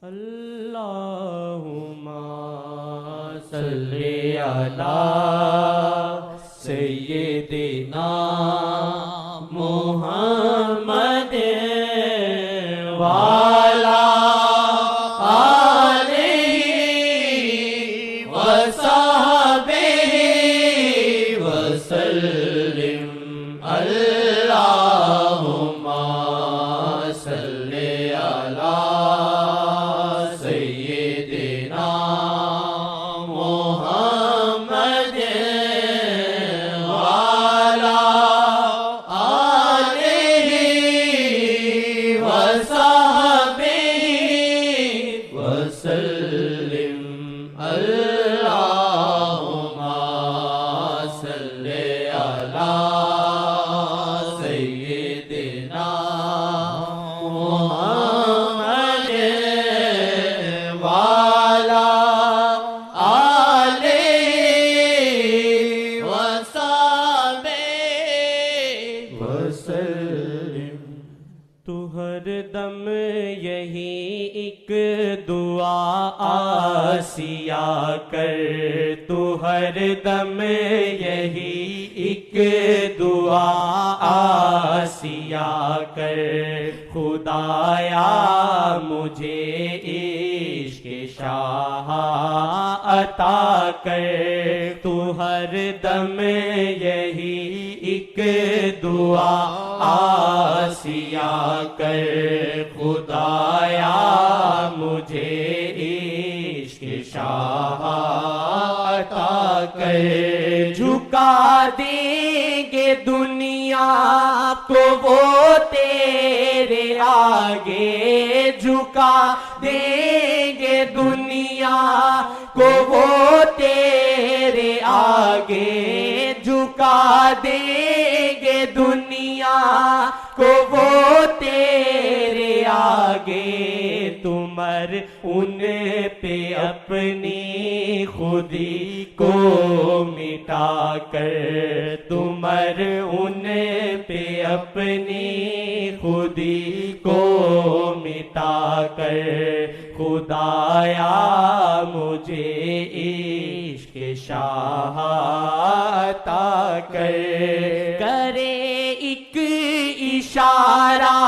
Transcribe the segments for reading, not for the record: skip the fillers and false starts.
اللہم صلی علی سیدنا محمد وعلی آلہ وصحبہ وسلم اللہم صلی علی سیدنا محمد وعلی آلہ وصحبہ وسلم اللہم صلی علی سیدنا محمد وعلی آلہ وصحبہ وسلم۔ تو ہر دم یہی ایک دعا آسیا کر، تو ہر دم یہی ایک دعا آسیا کر، خدایا مجھے عشق شاہ عطا کر۔ تو ہر دم یہی ایک دعا آسیا کر، خدایا مجھے عشق شاہ عطا کر۔ جھکا دیں گے دنیا کو وہ تیرے آگے، جھکا دیں گے دنیا کو وہ تیرے آگے، جھکا دیں گے دنیا کو وہ تیرے آگے۔ تمہر ان پہ اپنی خودی کو مٹا کر، تمہر ان پہ اپنی خودی کو مٹا کر، خدایا مجھے عشق شاہ عطا کر۔ کرے ایک اشارہ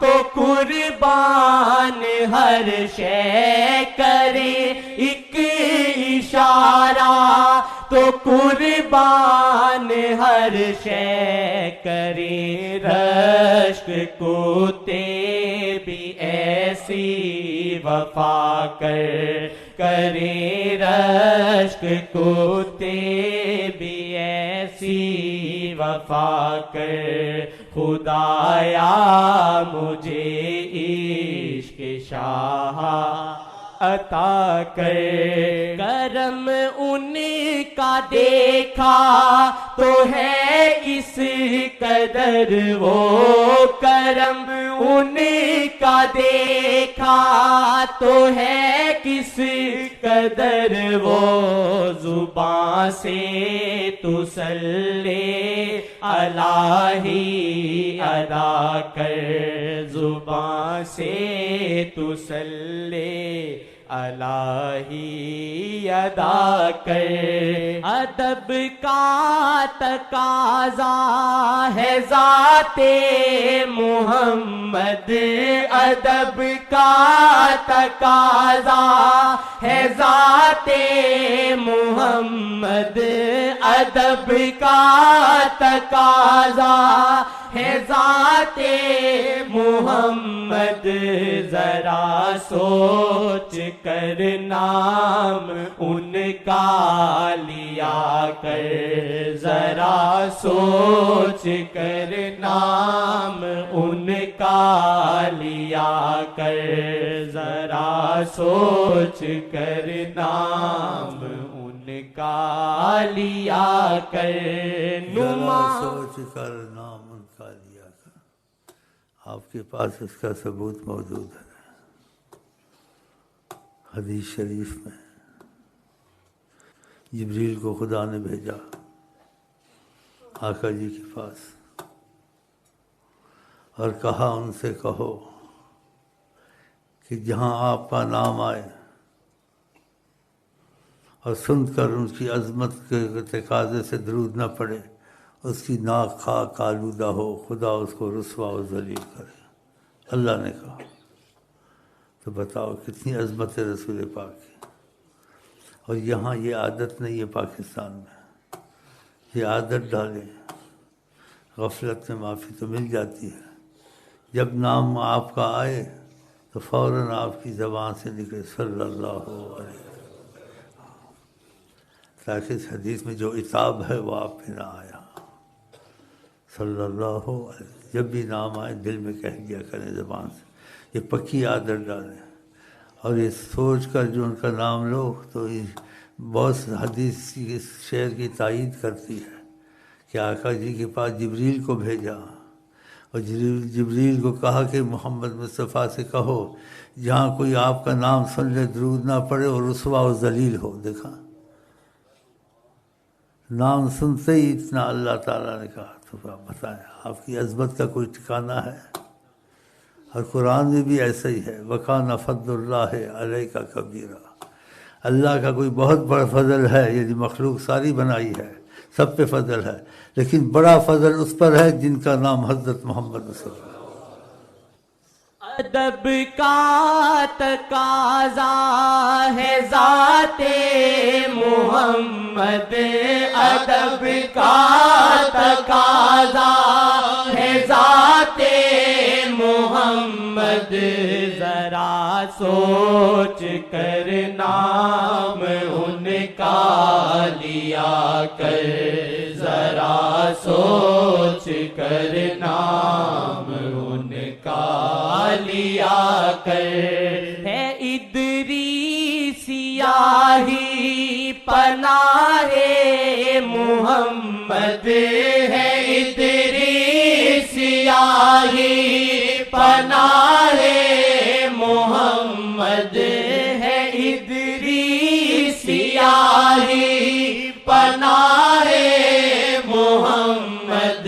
تو قربان ہر شے، کرے ایک اشارہ تو قربان ہر شے، کرے رشک کوتے بھی ایسی وفا کر، کرے رشک کوتے بھی ایسی وفا کر، خدایا مجھے عشق شاہ عطا کر۔ کرم ان کا دیکھا تو ہے اس قدر وہ، کرم ان کا دیکھا تو ہے کس قدر وہ، زباں سے تو صلی الہی ادا کر، زباں سے تو صلی الہی ادا کر۔ ادب کا تقاضا ہے ذات محمد، ادب کا تقاضا ہے ذات محمد، ادب کا تقاضا ہے ذات محمد۔ ذرا سوچ کر نام ان کا لیا کر، ذرا سوچ کر نام ان کا لیا کر، ذرا سوچ کر نام ان کا لیا کر۔ ذرا سوچ کر نام ان کا لیا کر۔ آپ کے پاس اس کا ثبوت موجود ہے حدیث شریف میں۔ جبریل کو خدا نے بھیجا آقا جی کے پاس اور کہا ان سے کہو کہ جہاں آپ کا نام آئے اور سن کر ان کی عظمت کے تقاضے سے درود نہ پڑے، اس کی ناک خاک آلودہ ہو، خدا اس کو رسوا و ذلیل کرے۔ اللہ نے کہا۔ تو بتاؤ کتنی عظمت ہے رسول پاک کی۔ اور یہاں یہ عادت نہیں ہے پاکستان میں، یہ عادت ڈالیں، غفلت میں معافی تو مل جاتی ہے۔ جب نام آپ کا آئے تو فوراً آپ کی زبان سے نکلے صلی اللہ علیہ وسلم، تاکہ اس حدیث میں جو عتاب ہے وہ آپ پہ نہ آیا۔ صلی اللہ علیہ وسلم جب بھی نام آئے دل میں کہہ دیا کریں زبان سے، یہ پکی عادت ڈالیں۔ اور یہ سوچ کر جو ان کا نام لو تو بہت حدیث کی اس شعر کی تائید کرتی ہے کہ آقا جی کے پاس جبریل کو بھیجا اور جبریل کو کہا کہ محمد مصطفیٰ سے کہو جہاں کوئی آپ کا نام سن لے درود نہ پڑے اور رسوا و ذلیل ہو۔ دیکھا نام سنتے ہی اتنا اللہ تعالیٰ نے کہا۔ تو بتائیں آپ کی عظمت کا کوئی ٹھکانہ ہے؟ اور قرآن میں بھی ایسا ہی ہے، وَكَانَ فَضْلُ اللَّهِ عَلَيْكَ كَبِيرًا۔ اللہ کا کوئی بہت بڑا فضل ہے، یعنی مخلوق ساری بنائی ہے، سب پہ فضل ہے، لیکن بڑا فضل اس پر ہے جن کا نام حضرت محمد صلی اللہ علیہ وسلم۔ ادب کا تقاضا ہے ذات محمد، ادب کا تقاضا ہے ذات محمد، ذرا سوچ کر نام ان کا لیا کر، ذرا سوچ کر نام ان کا لیا کر۔ ہے ادریس سیاہی پناہ محمد، ہے ادریس سیاہی پناہ محمد، ہے ادریس سیاہی پناہ محمد،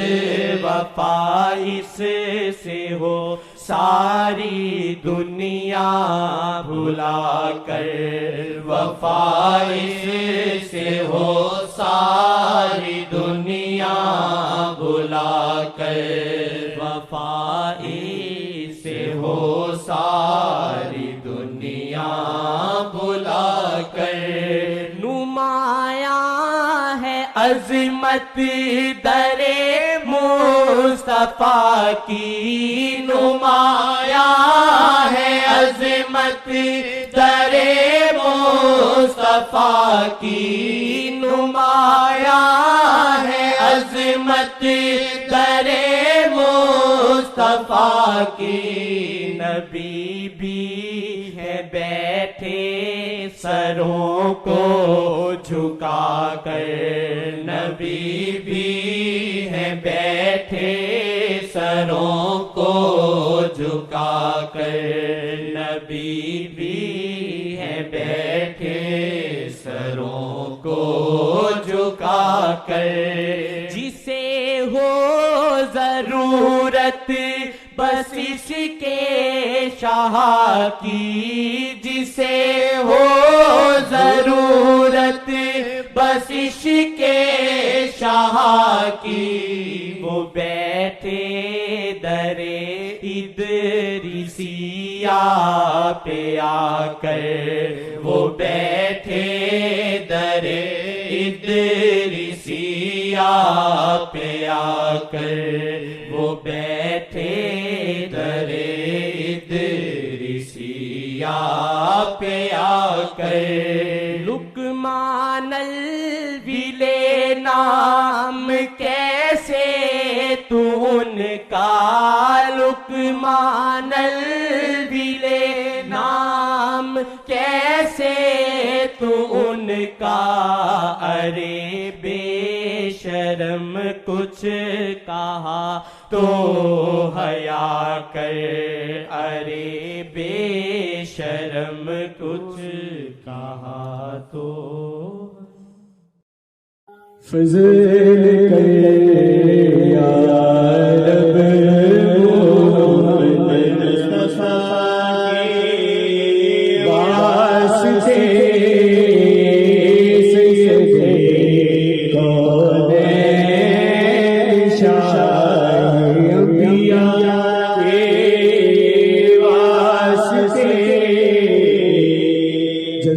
وفا اس سے ہو ساری دنیا بھلا کر، وفا اس سے ہو ساری دنیا بھلا کر، وفا اس سے ہو ساری دنیا بھلا کر۔ نمایاں ہے عظمت در مصطفیٰ کی، نمایاں ہے عظمت در مصطفیٰ کی، نمایاں ہے عظمت در مصطفیٰ کی۔ نبی بھی ہے بیٹھے سروں کو جھکا کر، نبی بھی ہے بیٹھے سروں کو جھکا کر، نبی بھی ہے بیٹھے سروں کو جھکا کر۔ جسے ہو ضرورت بس اس کے شاہ کی، جسے ہو ضرورت بس اس کے شاہ کی، وہ بیٹھے در ادریسیہ پہ آ کر، وہ بیٹھے در ادریسیہ پہ آ کر، وہ بیٹھے در ادریسیہ پہ آ کر۔ لقمان الویلے نام کیسے تو ان کا، لقمان الویلے نام کیسے تو ان کا، ارے بے شرم کچھ کہا تو حیا کر، ارے بے شرم کچھ کہا تو فضل کر یا رب محمد مصطفیٰ کی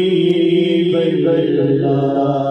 حبیب اللہ